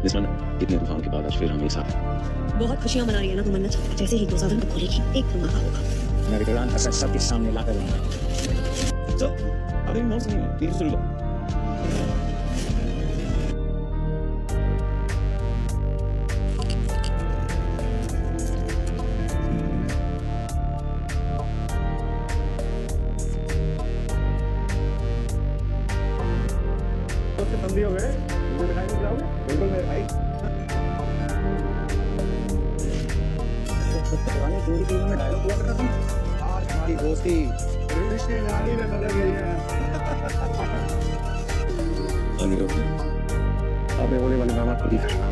कितने तूफान के बाद आज फिर हम एक साथ हैं। बहुत खुशियां मना रही है ना तो मन्नत, जैसे ही 2000 को खोलेगी एक धमाका होगा। मैं विक्रांत का सच सबके सामने लाकर रहूंगा। तो अभी नोट्स नहीं है, प्लीज सुन लो। बंदी हो गए, मुझे दिखाई नहीं जाओगे? बिल्कुल मेरे भाई। पुरानी हिंदी फिल्म में डायलॉग हुआ करता था, आज हमारी दोस्ती रिश्तेदारी में बदल गई है। अब ये बोले वाले ड्रामा खुद ही करना।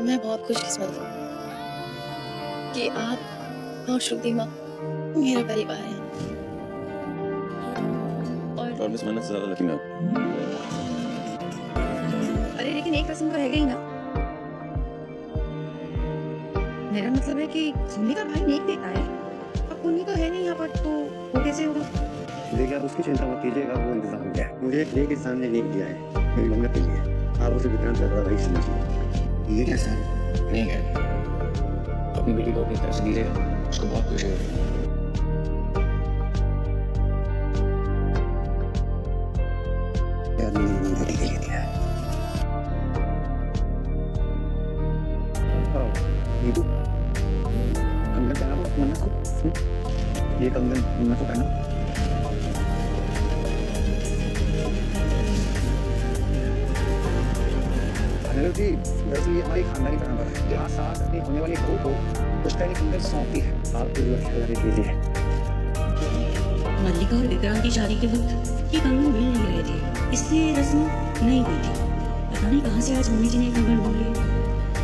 मैं बहुत खुशकिस्मत हूँ कि आप और श्रुतिमा मेरा परिवार है। और मिस मन्नत से ज्यादा लकी मैं हूँ। अरे लेकिन एक रस्म तो रह गई ना। मेरा मतलब है कि सुन्नी का भाई नेक देता है, अब पुन्नी तो है नहीं यहाँ पर, तो वो कैसे होगा? देखिए आप उसकी चिंता मत कीजिएगा, वो इंतजाम किया है। मुझे एक के सामने नहीं दिया है मेरी मन्नत के लिए। आप उसे विक्रांत का भाई समझिए। ये कैसा है? नहीं है, अपनी बेटी को अपनी तरफ से दीजिएगा, उसको बहुत खुशी होगी। बेटी के लिए दिया है। नीतू, कंगन पहना दो मन्नत को। ये कंगन मन्नत को पहना। अनिरुद्ध जी, वैसे ये हमारी खानदानी परंपरा है। जहाँ सास अपनी होने वाली बहू को उस टाइम कंगन सौंपती है आपको रक्षा के लिए। मल्लिका और विक्रांत की शादी के वक्त ये कंगन मिल नहीं रहे थे, इसलिए रस्म नहीं हुई थी। पता नहीं कहाँ से आज मम्मी जी ने कंगन ढूंढ लिए,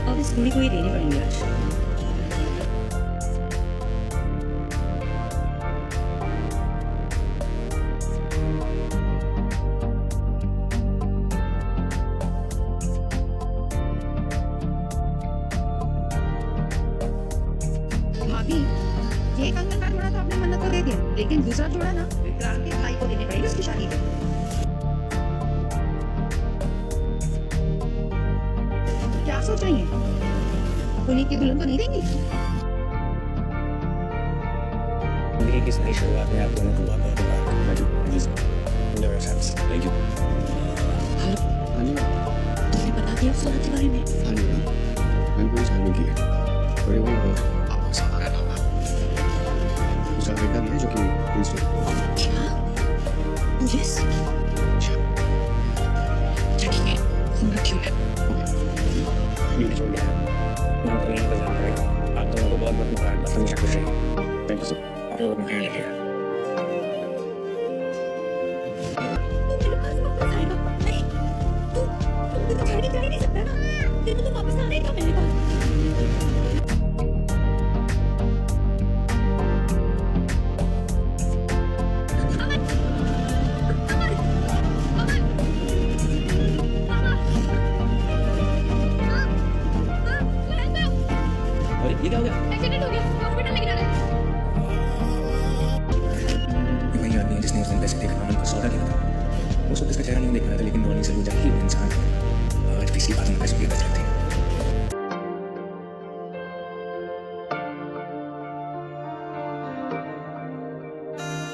अब इस कुड़ी को ही देने पड़ेंगे आज। भाभी, ये कंगन का जोड़ा तो आपने मन्नत को दे दिया, लेकिन दूसरा जोड़ा ना विक्रांत के भाई को देने पड़ेगा उसकी शादी में। क्या सोच रही हैं? पुनीत की दुल्हन को नहीं देंगी? जिंदगी की नई शुरुआत में आप दोनों को बहुत बहुत थैंक यू। तुमने बता दिया उस औरत के बारे में? मैंने कोई शादी की है, बड़े हुए आपको सहारा डाला। दूसरा बेटा भी है जो कि क्या? पुलिस? ये छोड़ गया है। मैं आपको यहीं पर जाना पड़ेगा। आप दोनों को बहुत बहुत मुबारक, हमेशा खुश रहिए। Thank you sir. आप लोग अपना ख्याल रखिएगा। तू मेरे पास वापस आएगा? नहीं, तू मुझे छोड़ के जा ही नहीं सकता ना। तेरे को तो वापस आना ही था मेरे पास। अरे ये क्या हो गया? एक्सीडेंट हो गया, हॉस्पिटल लेके जाना है। ये वही आदमी है जिसने उस दिन पैसे देकर अमन को सौदा दिया था। उस वक्त इसका चेहरा नहीं दिख रहा था, लेकिन रोनी से लूटा ही वो इंसान है। आज किसी बात में पैसे की बच रही थी।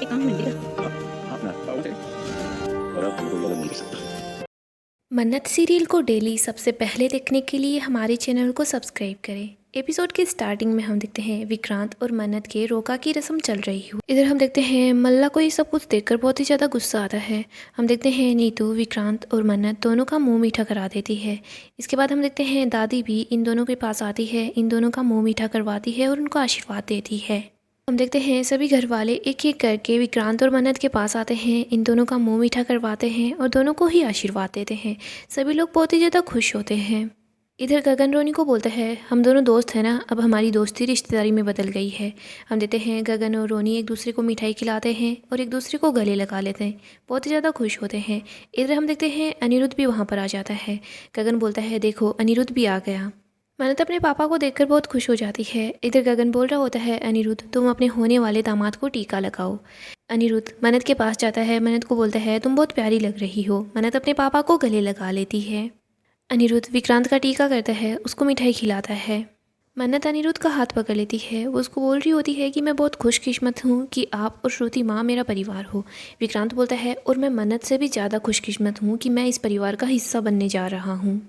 एक काम मिलेगा। आप ना पाओगे और आप हमको बदल नहीं कर सकता। मन्नत सीरियल को डेली सबसे पहले देखने के लिए हमारे चैनल को सब्सक्राइब करें। एपिसोड के स्टार्टिंग में हम देखते हैं विक्रांत और मन्नत के रोका की रस्म चल रही हो। इधर हम देखते हैं मल्ला को ये सब कुछ देखकर बहुत ही ज़्यादा गुस्सा आता है। हम देखते हैं नीतू विक्रांत और मन्नत दोनों का मुंह मीठा करा देती है। इसके बाद हम देखते हैं दादी भी इन दोनों के पास आती है, इन दोनों का मुँह मीठा करवाती है और उनको आशीर्वाद देती है। हम देखते हैं सभी घर वाले एक एक करके विक्रांत और मन्नत के पास आते हैं, इन दोनों का मुंह मीठा करवाते हैं और दोनों को ही आशीर्वाद देते हैं। सभी लोग बहुत ही ज़्यादा खुश होते हैं। इधर गगन रोनी को बोलता है, हम दोनों दोस्त हैं ना, अब हमारी दोस्ती रिश्तेदारी में बदल गई है। हम देखते हैं गगन और रोनी एक दूसरे को मिठाई खिलाते हैं और एक दूसरे को गले लगा लेते हैं, बहुत ही ज़्यादा खुश होते हैं। इधर हम देखते हैं अनिरुद्ध भी वहाँ पर आ जाता है। गगन बोलता है, देखो अनिरुद्ध भी आ गया। मन्नत अपने पापा को देखकर बहुत खुश हो जाती है। इधर गगन बोल रहा होता है, अनिरुद्ध तुम अपने होने वाले दामाद को टीका लगाओ। अनिरुद्ध मन्नत के पास जाता है, मन्नत को बोलता है तुम बहुत प्यारी लग रही हो। मन्नत अपने पापा को गले लगा लेती है। अनिरुद्ध विक्रांत का टीका करता है, उसको मिठाई खिलाता है। मन्नत अनिरुद्ध का हाथ पकड़ लेती है। वो उसको बोल रही होती है कि मैं बहुत खुशकिस्मत हूँ कि आप और श्रुति माँ मेरा परिवार हो। विक्रांत बोलता है और मैं मन्नत से भी ज़्यादा खुशकिस्मत हूँ कि मैं इस परिवार का हिस्सा बनने जा रहा हूँ।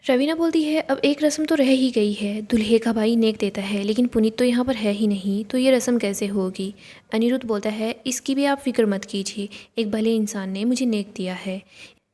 रवीना बोलती है अब एक रस्म तो रह ही गई है, दूल्हे का भाई नेक देता है, लेकिन पुनीत तो यहाँ पर है ही नहीं, तो ये रस्म कैसे होगी। अनिरुद्ध बोलता है इसकी भी आप फिक्र मत कीजिए, एक भले इंसान ने मुझे नेक दिया है।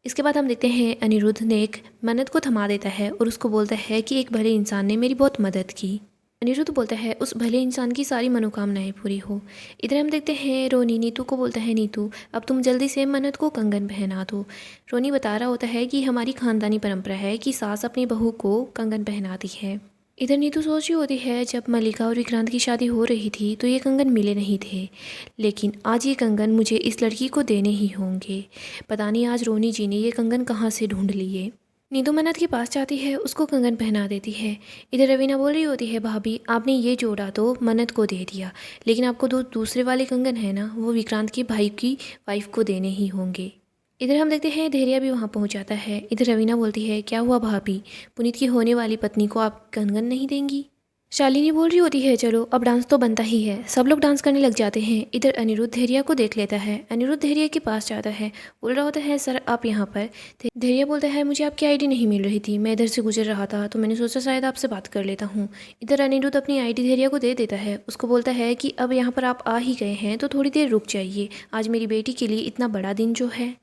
इसके बाद हम देखते हैं अनिरुद्ध नेक मन्नत को थमा देता है और उसको बोलता है कि एक भले इंसान ने मेरी बहुत मदद की। अनिरुद्ध बोलता है उस भले इंसान की सारी मनोकामनाएं पूरी हो। इधर हम देखते हैं रोनी नीतू को बोलता है, नीतू अब तुम जल्दी से मन्नत को कंगन पहना दो। रोनी बता रहा होता है कि हमारी खानदानी परंपरा है कि सास अपनी बहू को कंगन पहनाती है। इधर नीतू सोच रही होती है जब मल्लिका और विक्रांत की शादी हो रही थी तो ये कंगन मिले नहीं थे, लेकिन आज ये कंगन मुझे इस लड़की को देने ही होंगे। पता नहीं आज रोनी जी ने ये कंगन कहाँ से ढूंढ लिए। नीतू मन्नत के पास जाती है, उसको कंगन पहना देती है। इधर रवीना बोल रही होती है भाभी आपने ये जोड़ा तो मन्नत को दे दिया, लेकिन आपको दूसरे वाले कंगन है ना, वो विक्रांत के भाई की वाइफ को देने ही होंगे। इधर हम देखते हैं धैर्या भी वहाँ पहुँच जाता है। इधर रवीना बोलती है क्या हुआ भाभी, पुनीत की होने वाली पत्नी को आप कंगन नहीं देंगी। शालिनी बोल रही होती है चलो अब डांस तो बनता ही है। सब लोग डांस करने लग जाते हैं। इधर अनिरुद्ध धैर्या को देख लेता है। अनिरुद्ध धैर्या के पास जाता है, बोल रहा होता है सर आप यहाँ पर। धैर्या बोलता है मुझे आपकी आईडी नहीं मिल रही थी, मैं इधर से गुजर रहा था तो मैंने सोचा शायद आपसे बात कर लेता हूँ। इधर अनिरुद्ध अपनी आईडी धैर्या को दे देता है। उसको बोलता है कि अब यहाँ पर आप आ ही गए हैं तो थोड़ी देर रुक जाइए, आज मेरी बेटी के लिए इतना बड़ा दिन जो है।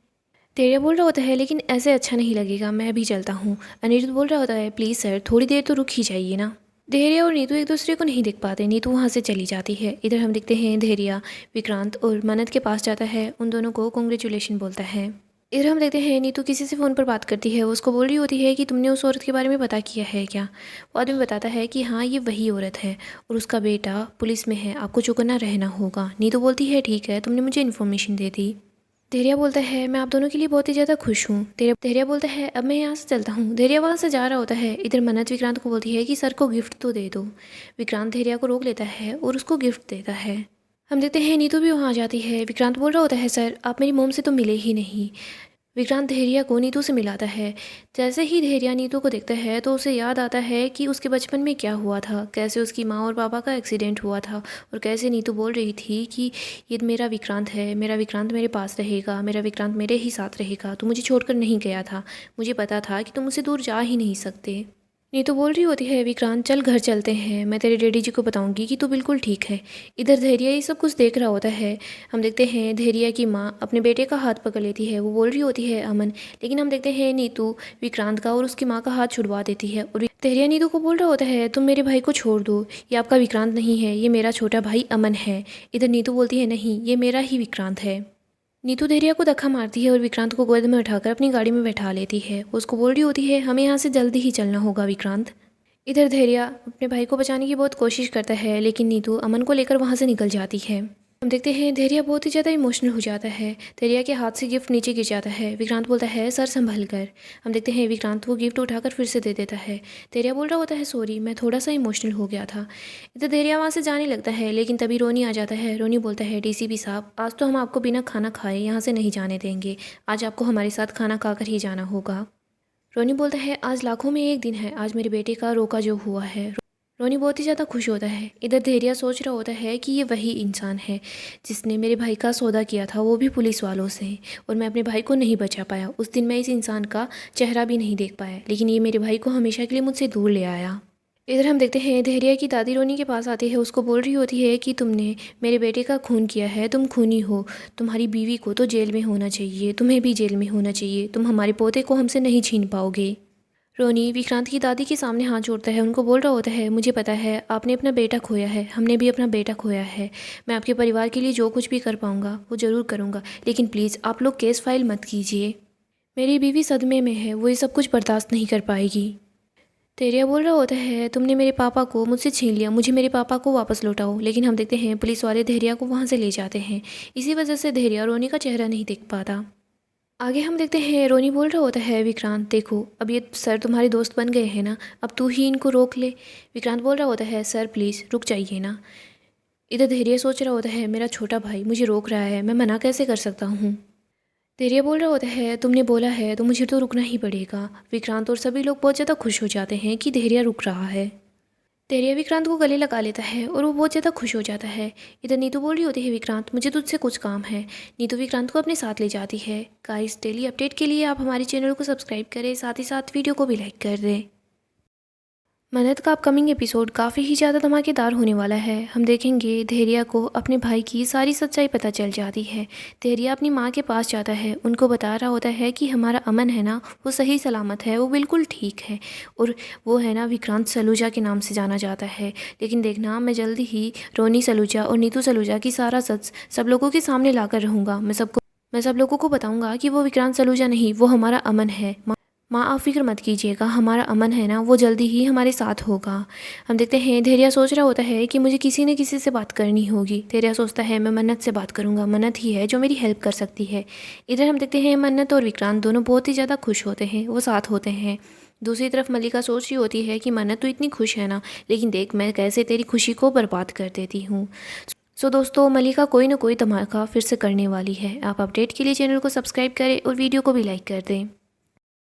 धैर्या बोल रहा होता है लेकिन ऐसे अच्छा नहीं लगेगा, मैं अभी चलता हूँ। अनिरुद्ध बोल रहा होता है प्लीज़ सर थोड़ी देर तो रुक ही जाइए ना। धैर्या और नीतू एक दूसरे को नहीं देख पाते, नीतू वहाँ से चली जाती है। इधर हम देखते हैं धैर्या विक्रांत और मन्नत के पास जाता है, उन दोनों को कॉन्ग्रेचुलेशन बोलता है। इधर हम देखते हैं नीतू किसी से फ़ोन पर बात करती है। वो उसको बोल रही होती है कि तुमने उस औरत के बारे में पता किया है क्या। वो आदमी बताता है कि हाँ ये वही औरत है और उसका बेटा पुलिस में है, आपको चौकन्ना रहना होगा। नीतू बोलती है ठीक है, तुमने मुझे इन्फॉर्मेशन दे दी। धैर्या बोलता है मैं आप दोनों के लिए बहुत ही ज़्यादा खुश हूँ। धैर्या बोलता है अब मैं यहाँ से चलता हूँ। धैर्या वहाँ से जा रहा होता है। इधर मन्नत विक्रांत को बोलती है कि सर को गिफ्ट तो दे दो। विक्रांत धैर्या को रोक लेता है और उसको गिफ्ट देता है। हम देखते हैं नीतू भी वहाँ आ जाती है। विक्रांत बोल रहा होता है सर आप मेरी मोम से तो मिले ही नहीं। विक्रांत धैर्या को नीतू से मिलाता है। जैसे ही धैर्या नीतू को देखता है तो उसे याद आता है कि उसके बचपन में क्या हुआ था, कैसे उसकी माँ और पापा का एक्सीडेंट हुआ था और कैसे नीतू बोल रही थी कि ये मेरा विक्रांत है, मेरा विक्रांत मेरे पास रहेगा, मेरा विक्रांत मेरे ही साथ रहेगा, तू मुझे छोड़कर नहीं गया था, मुझे पता था कि तुम मुझसे दूर जा ही नहीं सकते। नीतू बोल रही होती है विक्रांत चल घर चलते हैं, मैं तेरे डैडी जी को बताऊंगी कि तू बिल्कुल ठीक है। इधर धैर्या ये सब कुछ देख रहा होता है। हम देखते हैं धैर्या की माँ अपने बेटे का हाथ पकड़ लेती है। वो बोल रही होती है अमन, लेकिन हम देखते हैं नीतू विक्रांत का और उसकी माँ का हाथ छुड़वा देती है और धैर्या नीतू को बोल रहा होता है तुम मेरे भाई को छोड़ दो, ये आपका विक्रांत नहीं है, ये मेरा छोटा भाई अमन है। इधर नीतू बोलती है नहीं ये मेरा ही विक्रांत है। नीतू धैर्या को धक्का मारती है और विक्रांत को गोद में उठाकर अपनी गाड़ी में बैठा लेती है। वो उसको बोल रही होती है हमें यहाँ से जल्दी ही चलना होगा विक्रांत। इधर धैर्या अपने भाई को बचाने की बहुत कोशिश करता है, लेकिन नीतू अमन को लेकर वहाँ से निकल जाती है। हम देखते हैं धैर्या बहुत ही ज़्यादा इमोशनल हो जाता है। धैर्या के हाथ से गिफ्ट नीचे गिर जाता है। विक्रांत बोलता है सर संभल कर। हम देखते हैं विक्रांत वो गिफ्ट उठाकर फिर से दे देता है। धैर्या बोल रहा होता है सॉरी मैं थोड़ा सा इमोशनल हो गया था। इधर धैर्या वहाँ से जाने लगता है, लेकिन तभी रोनी आ जाता है। रोनी बोलता है डीसीपी साहब आज तो हम आपको बिना खाना खाए यहाँ से नहीं जाने देंगे, आज आपको हमारे साथ खाना खाकर ही जाना होगा। रोनी बोलता है आज लाखों में एक दिन है, आज मेरे बेटे का रोका जो हुआ है। रोनी बहुत ही ज़्यादा खुश होता है। इधर धैर्या सोच रहा होता है कि ये वही इंसान है जिसने मेरे भाई का सौदा किया था, वो भी पुलिस वालों से, और मैं अपने भाई को नहीं बचा पाया। उस दिन मैं इस इंसान का चेहरा भी नहीं देख पाया, लेकिन ये मेरे भाई को हमेशा के लिए मुझसे दूर ले आया। इधर हम देखते हैं धैर्या की दादी रोनी के पास आती है। उसको बोल रही होती है कि तुमने मेरे बेटे का खून किया है, तुम खूनी हो, तुम्हारी बीवी को तो जेल में होना चाहिए, तुम्हें भी जेल में होना चाहिए, तुम हमारे पोते को हमसे नहीं छीन पाओगे। रोनी विक्रांत की दादी के सामने हाथ जोड़ता है। उनको बोल रहा होता है मुझे पता है आपने अपना बेटा खोया है, हमने भी अपना बेटा खोया है, मैं आपके परिवार के लिए जो कुछ भी कर पाऊँगा वो ज़रूर करूँगा, लेकिन प्लीज़ आप लोग केस फाइल मत कीजिए। मेरी बीवी सदमे में है, वो ये सब कुछ बर्दाश्त नहीं कर पाएगी। धैर्या बोल रहा होता है तुमने मेरे पापा को मुझसे छीन लिया, मुझे मेरे पापा को वापस लौटाओ। लेकिन हम देखते हैं पुलिस वाले धैर्या को वहाँ से ले जाते हैं। इसी वजह से धैर्या रोनी का चेहरा नहीं देख पाता। आगे हम देखते हैं रोनी बोल रहा होता है विक्रांत देखो अब ये सर तुम्हारे दोस्त बन गए हैं ना, अब तू ही इनको रोक ले। विक्रांत बोल रहा होता है सर प्लीज़ रुक जाइए ना। इधर धैर्य सोच रहा होता है मेरा छोटा भाई मुझे रोक रहा है, मैं मना कैसे कर सकता हूँ। धैर्य बोल रहा होता है तुमने बोला है तो मुझे तो रुकना ही पड़ेगा। विक्रांत और सभी लोग बहुत ज़्यादा खुश हो जाते हैं कि धैर्य रुक रहा है। धैर्य विक्रांत को गले लगा लेता है और वो बहुत ज़्यादा खुश हो जाता है। इधर नीतू बोल रही होती है विक्रांत मुझे तुझसे कुछ काम है। नीतू विक्रांत को अपने साथ ले जाती है। गाइस डेली अपडेट के लिए आप हमारे चैनल को सब्सक्राइब करें, साथ ही साथ वीडियो को भी लाइक कर दें। मन्नत का अपकमिंग एपिसोड काफ़ी ही ज़्यादा धमाकेदार होने वाला है। हम देखेंगे धैर्य को अपने भाई की सारी सच्चाई पता चल जाती है। धैर्य अपनी माँ के पास जाता है, उनको बता रहा होता है कि हमारा अमन है ना वो सही सलामत है, वो बिल्कुल ठीक है और वो है ना विक्रांत सलूजा के नाम से जाना जाता है। लेकिन देखना मैं जल्दी ही रोनी सलूजा और नीतू सलूजा की सारा सच सब लोगों के सामने ला कर रहूँगा। मैं सब लोगों को बताऊँगा कि वो विक्रांत सलूजा नहीं वो हमारा अमन है। माँ आप फिक्र मत कीजिएगा, हमारा अमन है ना वो जल्दी ही हमारे साथ होगा। हम देखते हैं धैर्य सोच रहा होता है कि मुझे किसी न किसी से बात करनी होगी। धैर्य सोचता है मैं मन्नत से बात करूंगा, मन्नत ही है जो मेरी हेल्प कर सकती है। इधर हम देखते हैं मन्नत और विक्रांत दोनों बहुत ही ज़्यादा खुश होते हैं, वो साथ होते हैं। दूसरी तरफ मल्लिका सोच रही होती है कि मन्नत तो इतनी खुश है ना, लेकिन देख मैं कैसे तेरी खुशी को बर्बाद कर देती हूँ। सो दोस्तों मल्लिका कोई ना कोई धमाका फिर से करने वाली है। आप अपडेट के लिए चैनल को सब्सक्राइब करें और वीडियो को भी लाइक कर दें।